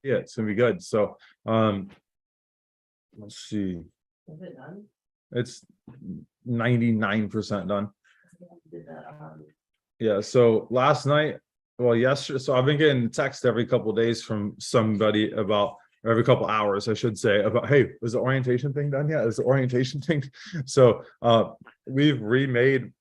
Yeah, it's gonna be good. So, let's see. Is it done? It's 99% done. Did that, Yeah. So last night, well, yesterday, so I've been getting text every couple of days from somebody about, or every couple hours, I should say, about, hey, is the orientation thing done yet? Is the orientation thing? So we've remade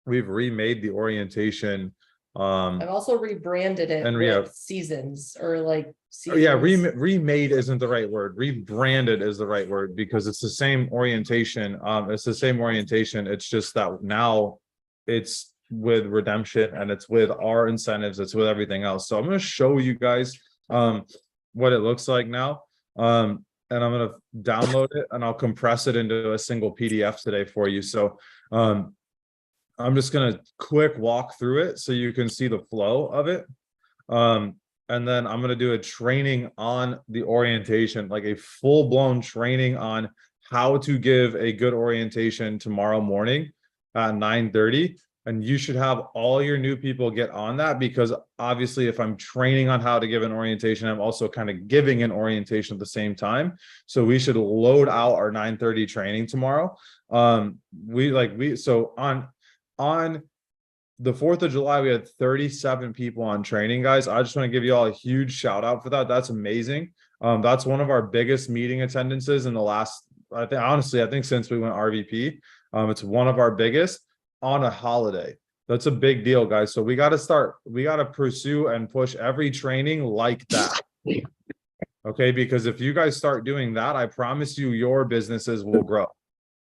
the orientation. I've also rebranded it And with seasons or like Yeah, seasons. remade isn't the right word. Rebranded is the right word because it's the same orientation. It's the same orientation. It's just that now it's with redemption and it's with our incentives. It's with everything else. So I'm going to show you guys what it looks like now. And I'm going to download it and I'll compress it into a single PDF today for you. So I'm just going to quick walk through it so you can see the flow of it. And then I'm going to do a training on the orientation, like a full-blown training on how to give a good orientation tomorrow morning at 9:30. And you should have all your new people get on that, because obviously if I'm training on how to give an orientation, I'm also kind of giving an orientation at the same time. So we should load out our 9:30 training tomorrow. So on the 4th of July, we had 37 people on training, guys. I just want to give you all a huge shout out for that. That's amazing. That's one of our biggest meeting attendances in the last, I think since we went RVP. It's one of our biggest on a holiday. That's a big deal, guys. So we got to pursue and push every training like that. Okay, because if you guys start doing that, I promise you your businesses will grow.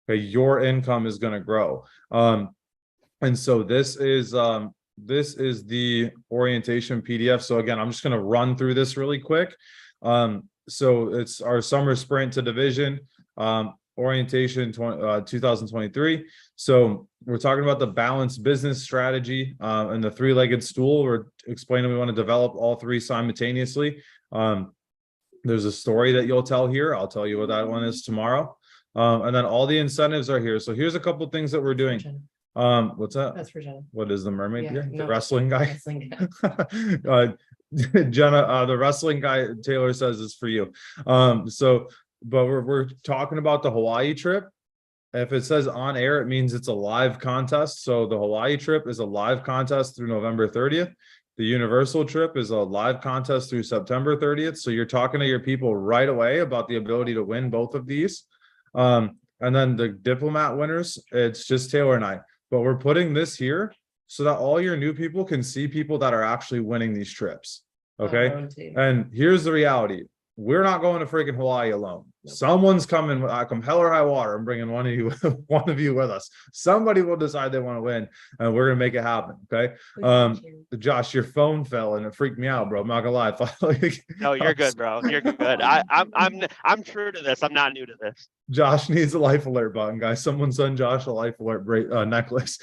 Okay, your income is going to grow. And so this is the orientation PDF. So again, I'm just going to run through this really quick. So it's our summer sprint to division orientation 2023. So we're talking about the balanced business strategy and the three-legged stool. We're explaining we want to develop all three simultaneously. There's a story that you'll tell here. I'll tell you what that one is tomorrow. And then all the incentives are here. So here's a couple things that we're doing. What's that? That's for Jenna. What is the mermaid? Yeah, The wrestling guy. Wrestling guy. Jenna, the wrestling guy Taylor says is for you. But we're talking about the Hawaii trip. If it says on air, it means it's a live contest. So the Hawaii trip is a live contest through November 30th. The Universal trip is a live contest through September 30th. So you're talking to your people right away about the ability to win both of these. And then the diplomat winners, it's just Taylor and I. But we're putting this here so that all your new people can see people that are actually winning these trips. Okay. And here's the reality. We're not going to freaking Hawaii alone. Nope. Someone's coming. I come hell or high water. I'm bringing one of you with us. Somebody will decide they want to win, and we're gonna make it happen. Okay. Josh, your phone fell and it freaked me out, bro. I'm not gonna lie. No, you're good, bro. You're good. I'm true to this. I'm not new to this. Josh needs a life alert button, guys. Someone send Josh a life alert necklace.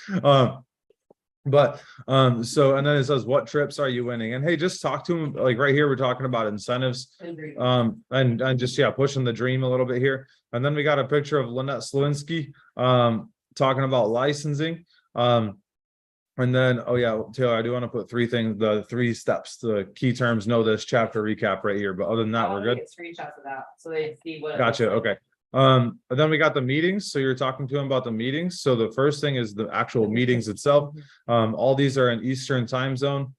So and then it says, what trips are you winning? And hey, just talk to him. Like right here, we're talking about incentives and just pushing the dream a little bit here. And then we got a picture of Lynette Slowinski talking about licensing. And then Taylor, I do want to put the 3 steps, the key terms, know this chapter recap right here. But other than that, we're good. Screenshots of that so they see what. Gotcha. Okay. And then we got the meetings. So you're talking to them about the meetings. So the first thing is the actual meetings itself. All these are in Eastern time zone.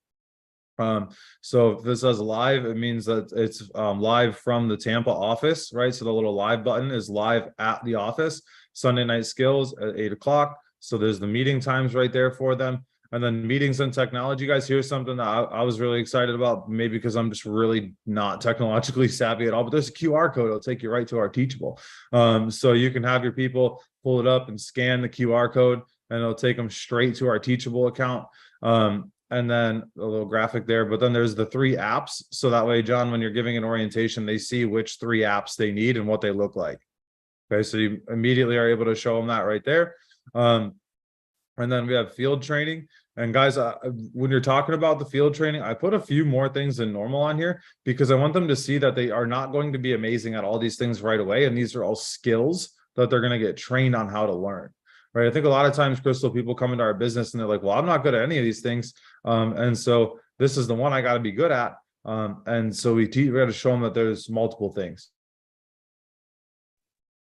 So if this says live, it means that it's live from the Tampa office, right? So the little live button is live at the office. Sunday Night Skills at 8 o'clock. So there's the meeting times right there for them. And then meetings and technology, guys. Here's something that I was really excited about, maybe because I'm just really not technologically savvy at all, but there's a QR code. It'll take you right to our Teachable. So you can have your people pull it up and scan the QR code, and it'll take them straight to our Teachable account. And then a little graphic there, but then there's the 3 apps. So that way, John, when you're giving an orientation, they see which 3 apps they need and what they look like. Okay, so you immediately are able to show them that right there. And then we have field training. And guys, when you're talking about the field training, I put a few more things than normal on here because I want them to see that they are not going to be amazing at all these things right away. And these are all skills that they're going to get trained on how to learn. Right. I think a lot of times, Crystal, people come into our business and they're like, well, I'm not good at any of these things. And so this is the one I got to be good at. And so we got to show them that there's multiple things.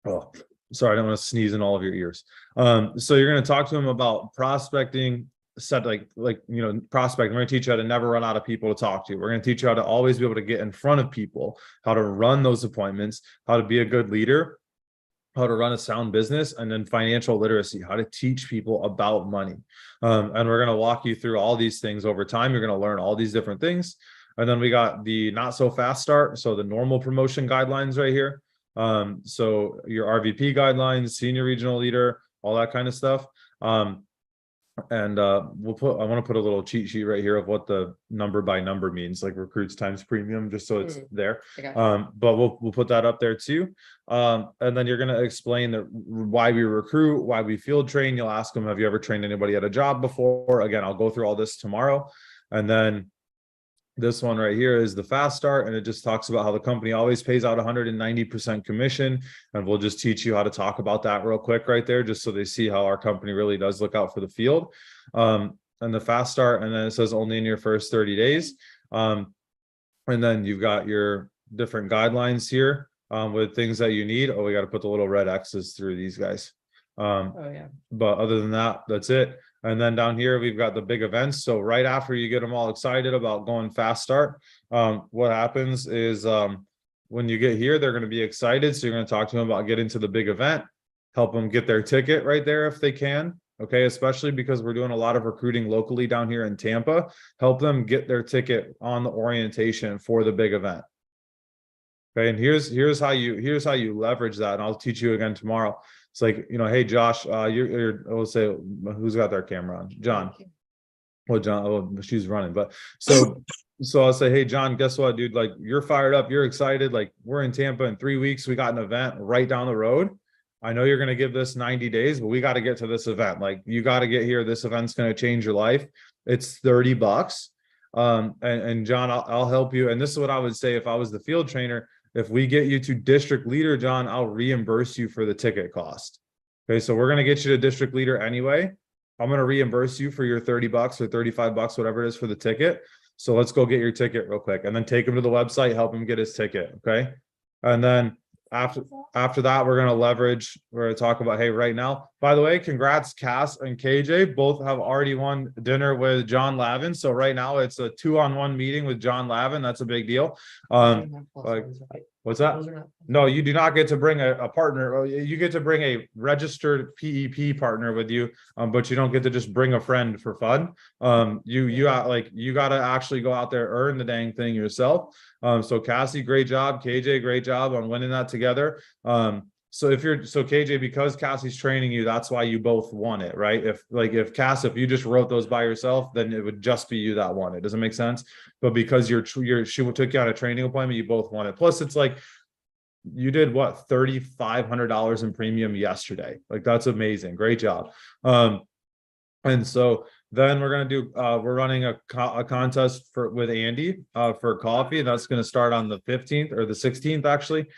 Oh, sorry, I don't want to sneeze in all of your ears. So you're going to talk to them about prospecting, prospecting. We're going to teach you how to never run out of people to talk to. We're going to teach you how to always be able to get in front of people, how to run those appointments, how to be a good leader, how to run a sound business, and then financial literacy, how to teach people about money. And we're going to walk you through all these things over time. You're going to learn all these different things. And then we got the not so fast start. So the normal promotion guidelines right here. So your RVP guidelines, senior regional leader, all that kind of stuff. And I want to put a little cheat sheet right here of what the number by number means, like recruits times premium, just so it's there. But we'll put that up there too. And then you're going to explain why we recruit, why we field train. You'll ask them, have you ever trained anybody at a job before? Again, I'll go through all this tomorrow. And then this one right here is the fast start, and it just talks about how the company always pays out 190% commission. And we'll just teach you how to talk about that real quick right there, just so they see how our company really does look out for the field. And the fast start, and then it says only in your first 30 days. And then you've got your different guidelines here with things that you need. Oh, we got to put the little red X's through these guys. But other than that, that's it. And then down here, we've got the big events. So right after you get them all excited about going fast start, what happens is when you get here, they're going to be excited. So you're going to talk to them about getting to the big event, help them get their ticket right there if they can. Okay, especially because we're doing a lot of recruiting locally down here in Tampa. Help them get their ticket on the orientation for the big event. Okay, and here's how you leverage that, and I'll teach you again tomorrow. It's like, hey Josh, we'll say, who's got their camera on? John. Well, John, she's running, but so I'll say, hey John, guess what, dude? Like, you're fired up, you're excited. Like, we're in Tampa in 3 weeks. We got an event right down the road. I know you're going to give this 90 days, but we got to get to this event. Like, you got to get here. This event's going to change your life. It's $30. And John, I'll help you. And this is what I would say if I was the field trainer. If we get you to district leader, John, I'll reimburse you for the ticket cost. Okay, so we're going to get you to district leader anyway. I'm going to reimburse you for your $30 or $35, whatever it is for the ticket. So let's go get your ticket real quick, and then take him to the website, help him get his ticket. Okay. And then after that, we're going to talk about, hey, right now, by the way, congrats, Cass and KJ, both have already won dinner with John Lavin. So right now it's a 2-on-1 meeting with John Lavin. That's a big deal. What's that? No, you do not get to bring a partner. You get to bring a registered PEP partner with you, but you don't get to just bring a friend for fun. You got to actually go out there, earn the dang thing yourself. So Cassie, great job. KJ, great job on winning that together. So KJ, because Cassie's training you, that's why you both won it, right? If you just wrote those by yourself, then it would just be you that won it. Does it make sense? But because she took you on a training appointment, you both won it. Plus, it's like, you did what, $3,500 in premium yesterday. Like, that's amazing. Great job. And so then we're going to do, we're running a contest with Andy for coffee. And that's going to start on the 15th or the 16th, actually.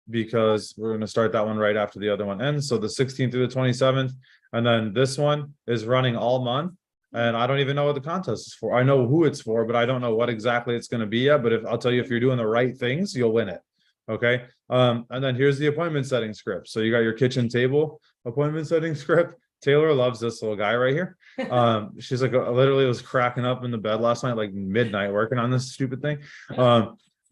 Because we're going to start that one right after the other one ends. So the 16th through the 27th. And then this one is running all month. And I don't even know what the contest is for. I know who it's for, but I don't know what exactly it's going to be yet. But I'll tell you, if you're doing the right things, you'll win it. Okay. And then here's the appointment setting script. So you got your kitchen table appointment setting script. Taylor loves this little guy right here. She's like, literally was cracking up in the bed last night, like midnight, working on this stupid thing.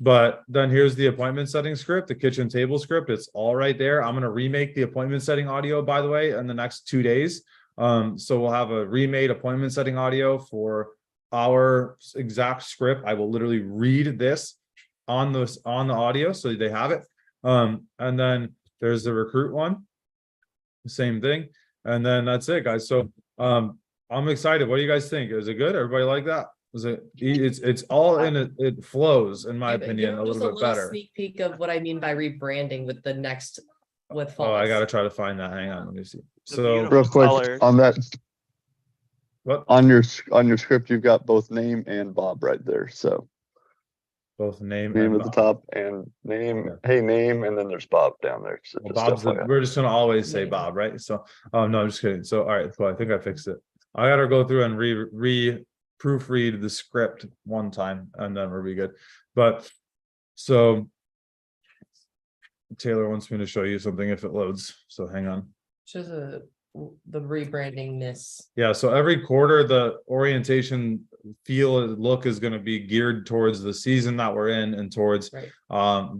But then here's the appointment setting script, the kitchen table script. It's all right there. I'm going to remake the appointment setting audio, by the way, in the next 2 days. So we'll have a remade appointment setting audio for our exact script. I will literally read this on the audio, so they have it. And then there's the recruit one, same thing. And then that's it, guys. So I'm excited. What do you guys think? Is it good? Everybody like that? It's all in it. It flows, in my opinion, a little bit better. Sneak peek of what I mean by rebranding with the next with fall. Oh, I gotta try to find that. Hang on, let me see. So Real quick color. on that, What? on your script, you've got both name and Bob right there. So Both name name and at the Bob. top and name. Yeah. Hey, name, and then there's Bob down there. So Well, just Bob's FYI. we're just gonna always say Bob, right? So no, I'm just kidding. So all right, cool. I think I fixed it. I gotta go through and proofread the script one time and then we'll be good. But so Taylor wants me to show you something if it loads. So hang on. Shows the rebranding miss. Yeah, so every quarter, the orientation feel and look is going to be geared towards the season that we're in and towards Right.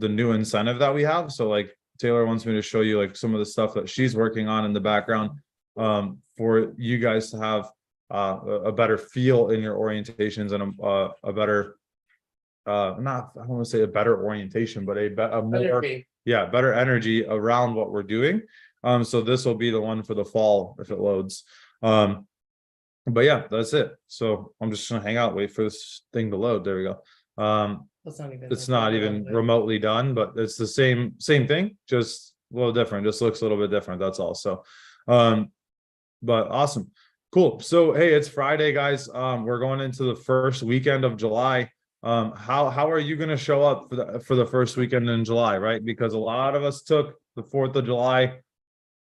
the new incentive that we have. So like Taylor wants me to show you like some of the stuff that she's working on in the background for you guys to have a better feel in your orientations and a better not I don't want to say a better orientation, but a more better energy around what we're doing. So this will be the one for the fall if it loads. But yeah, that's it. So I'm just gonna hang out, wait for this thing to load. There we go. It's not even remotely done, but it's the same thing, just a little different, just looks a little bit different, that's all. So but awesome, cool. So hey, it's Friday, guys. We're going into the first weekend of July. How are you going to show up for the first weekend in July, right? Because a lot of us took the 4th of July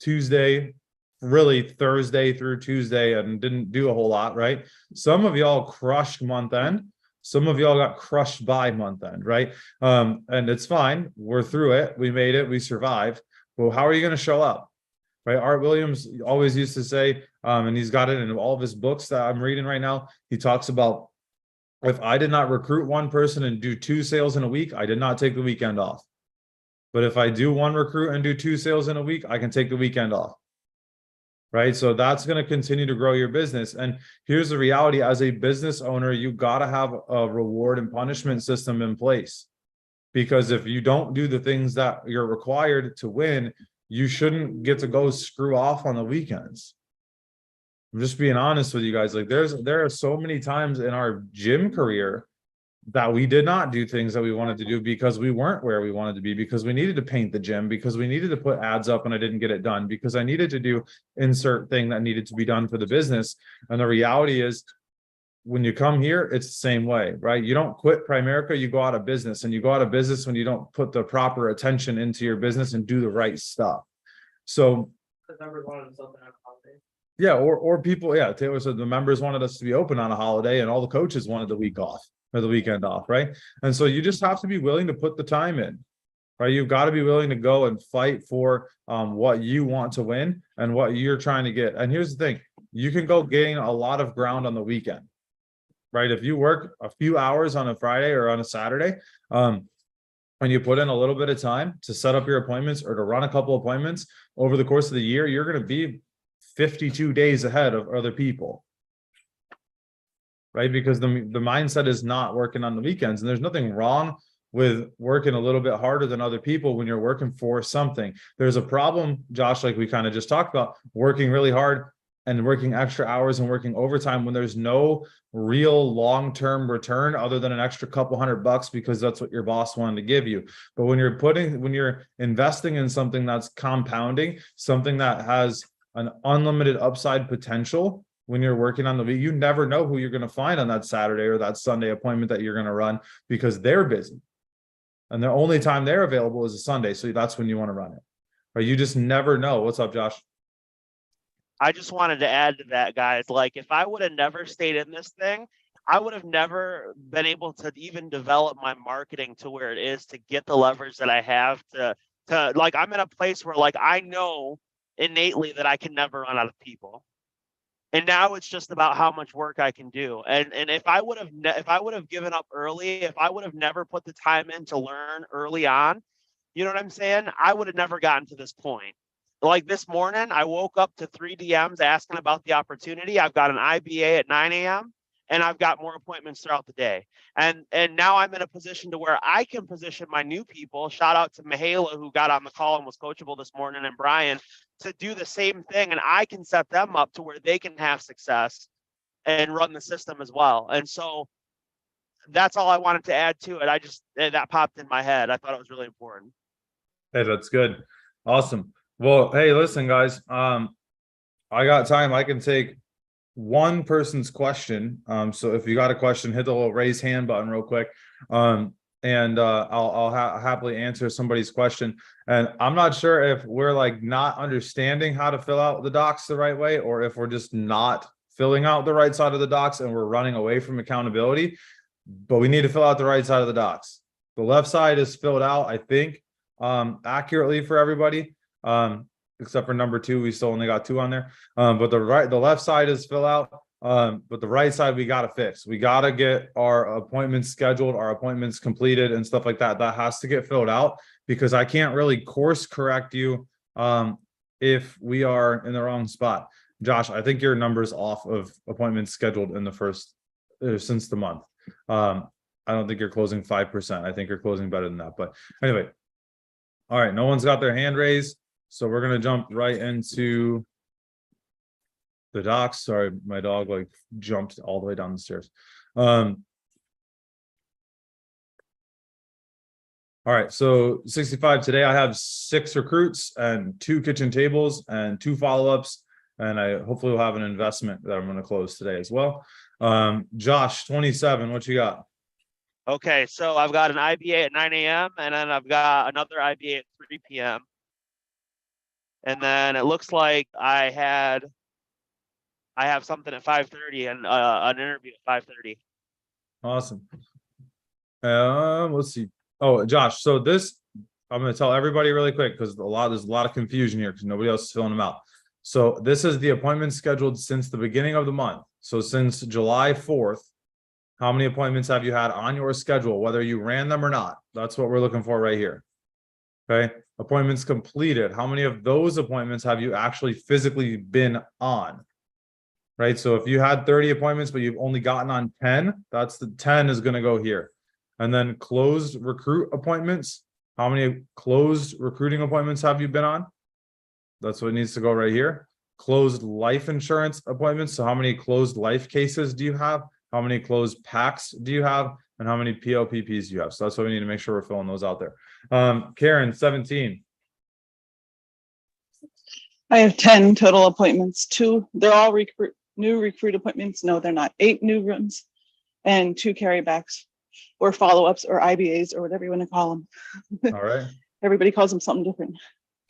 Tuesday, really Thursday through Tuesday, and didn't do a whole lot, right? Some of y'all crushed month end. Some of y'all got crushed by month end, right? And it's fine. We're through it. We made it. We survived. Well, how are you going to show up? Right? Art Williams always used to say, and he's got it in all of his books that I'm reading right now. He talks about, if I did not recruit one person and do 2 sales in a week, I did not take the weekend off. But if I do 1 recruit and do 2 sales in a week, I can take the weekend off. Right? So that's going to continue to grow your business. And here's the reality: as a business owner, you got to have a reward and punishment system in place. Because if you don't do the things that you're required to win, you shouldn't get to go screw off on the weekends. I'm just being honest with you guys. Like there are so many times in our gym career that we did not do things that we wanted to do because we weren't where we wanted to be, because we needed to paint the gym, because we needed to put ads up and I didn't get it done, because I needed to do insert thing that needed to be done for the business. And the reality is, when you come here, it's the same way, right? You don't quit Primerica, you go out of business, and you go out of business when you don't put the proper attention into your business and do the right stuff. So yeah, or people, yeah, Taylor said the members wanted us to be open on a holiday and all the coaches wanted the week off or the weekend off, right? And so you just have to be willing to put the time in, right? You've got to be willing to go and fight for what you want to win and what you're trying to get. And here's the thing: you can go gain a lot of ground on the weekend, right? If you work a few hours on a Friday or on a Saturday, and you put in a little bit of time to set up your appointments or to run a couple appointments over the course of the year, you're going to be 52 days ahead of other people, right? Because the mindset is not working on the weekends. And there's nothing wrong with working a little bit harder than other people when you're working for something. There's a problem, Josh, like we kind of just talked about, working really hard and working extra hours and working overtime when there's no real long-term return other than an extra couple $100 because that's what your boss wanted to give you. But when you're investing in something that's compounding, something that has an unlimited upside potential, when you're working on the week, you never know who you're going to find on that Saturday or that Sunday appointment that you're going to run, because they're busy. And the only time they're available is a Sunday. So that's when you want to run it. Or you just never know. What's up, Josh? I just wanted to add to that, guys. Like, if I would have never stayed in this thing, I would have never been able to even develop my marketing to where it is to get the leverage that I have to like, I'm in a place where, like, I know innately that I can never run out of people. And now it's just about how much work I can do. And if I would have given up early, if I would have never put the time in to learn early on, you know what I'm saying? I would have never gotten to this point. Like this morning, I woke up to 3 DMs asking about the opportunity. I've got an IBA at 9 a.m. and I've got more appointments throughout the day. And now I'm in a position to where I can position my new people. Shout out to Mihaela, who got on the call and was coachable this morning, and Brian, to do the same thing. And I can set them up to where they can have success and run the system as well. And so that's all I wanted to add to it. That popped in my head. I thought it was really important. Hey, that's good. Awesome. Well, hey, listen, guys, I got time. I can take one person's question. So if you got a question, hit the little raise hand button real quick. And I'll happily answer somebody's question. And I'm not sure if we're like not understanding how to fill out the docs the right way, or if we're just not filling out the right side of the docs and we're running away from accountability. But we need to fill out the right side of the docs. The left side is filled out, I think, accurately for everybody. Except for number 2, we still only got 2 on there. But the left side is fill out. But the right side we got to fix. We got to get our appointments scheduled, our appointments completed and stuff like that. That has to get filled out because I can't really course correct you if we are in the wrong spot. Josh, I think your number's off of appointments scheduled in the first since the month. I don't think you're closing 5%. I think you're closing better than that. But anyway, all right, no one's got their hand raised. So we're going to jump right into the docs. Sorry, my dog like jumped all the way down the stairs. All right, so 65 today, I have 6 recruits and 2 kitchen tables and 2 follow-ups. And I hopefully will have an investment that I'm going to close today as well. Josh, 27, what you got? Okay, so I've got an IBA at 9 a.m. and then I've got another IBA at 3 p.m. And then it looks like I have something at 5:30 and an interview at 5:30. Awesome. Let's see. Oh, Josh, so this, I'm going to tell everybody really quick because there's a lot of confusion here because nobody else is filling them out. So this is the appointments scheduled since the beginning of the month. So since July 4th, how many appointments have you had on your schedule, whether you ran them or not? That's what we're looking for right here. Okay. Appointments completed. How many of those appointments have you actually physically been on? Right. So if you had 30 appointments, but you've only gotten on 10, that's the 10 is going to go here. And then closed recruit appointments. How many closed recruiting appointments have you been on? That's what needs to go right here. Closed life insurance appointments. So how many closed life cases do you have? How many closed packs do you have? And how many PLPPs do you have? So that's what we need to make sure we're filling those out there. Karen, 17. I have 10 total appointments. 2, they're all new recruit appointments. No, they're not. 8 new rooms and 2 carrybacks or follow-ups or IBAs or whatever you want to call them. All right. Everybody calls them something different.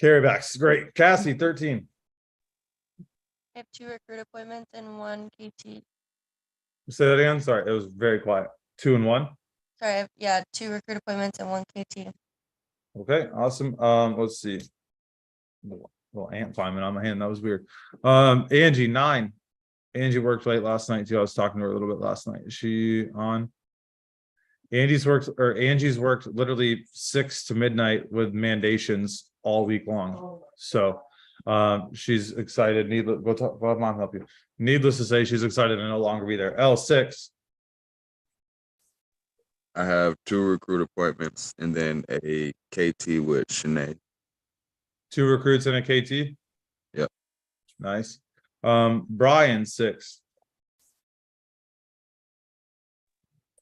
Carrybacks. Great. Cassie, 13. I have 2 recruit appointments and 1 KT. Say that again. Sorry, it was very quiet. 2 and 1. Sorry, I have, 2 recruit appointments and 1 KT. Okay, awesome. Let's see. Little ant climbing on my hand. That was weird. Angie, 9. Angie worked late last night too. I was talking to her a little bit last night. Is she on? Angie's worked literally 6 to midnight with mandations all week long. So she's excited. Go have mom help you. Needless to say, she's excited to no longer be there. L6. I have 2 recruit appointments and then a KT with Shanae. 2 recruits and a KT. Yep. Nice. Brian, 6.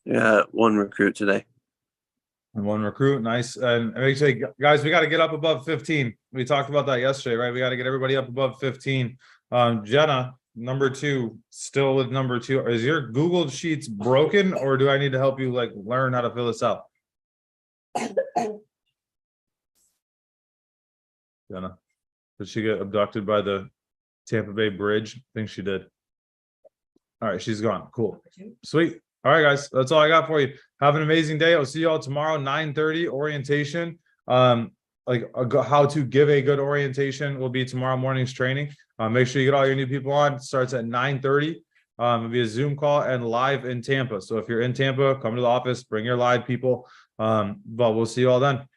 Yeah, 1 recruit today. And 1 recruit. Nice. And make sure, guys, we got to get up above 15. We talked about that yesterday, right? We got to get everybody up above 15. Jenna, number 2, still with number 2. Is your Google Sheets broken or do I need to help you like learn how to fill this out? Jenna, did she get abducted by the Tampa Bay Bridge? I think she did. All right, she's gone. Cool. Sweet. All right, guys, that's all I got for you. Have an amazing day. I'll see you all tomorrow, 9:30 orientation. Like how to give a good orientation will be tomorrow morning's training. Make sure you get all your new people on. It starts at 9:30. It'll be a Zoom call and live in Tampa. So if you're in Tampa, come to the office, bring your live people. But we'll see you all then.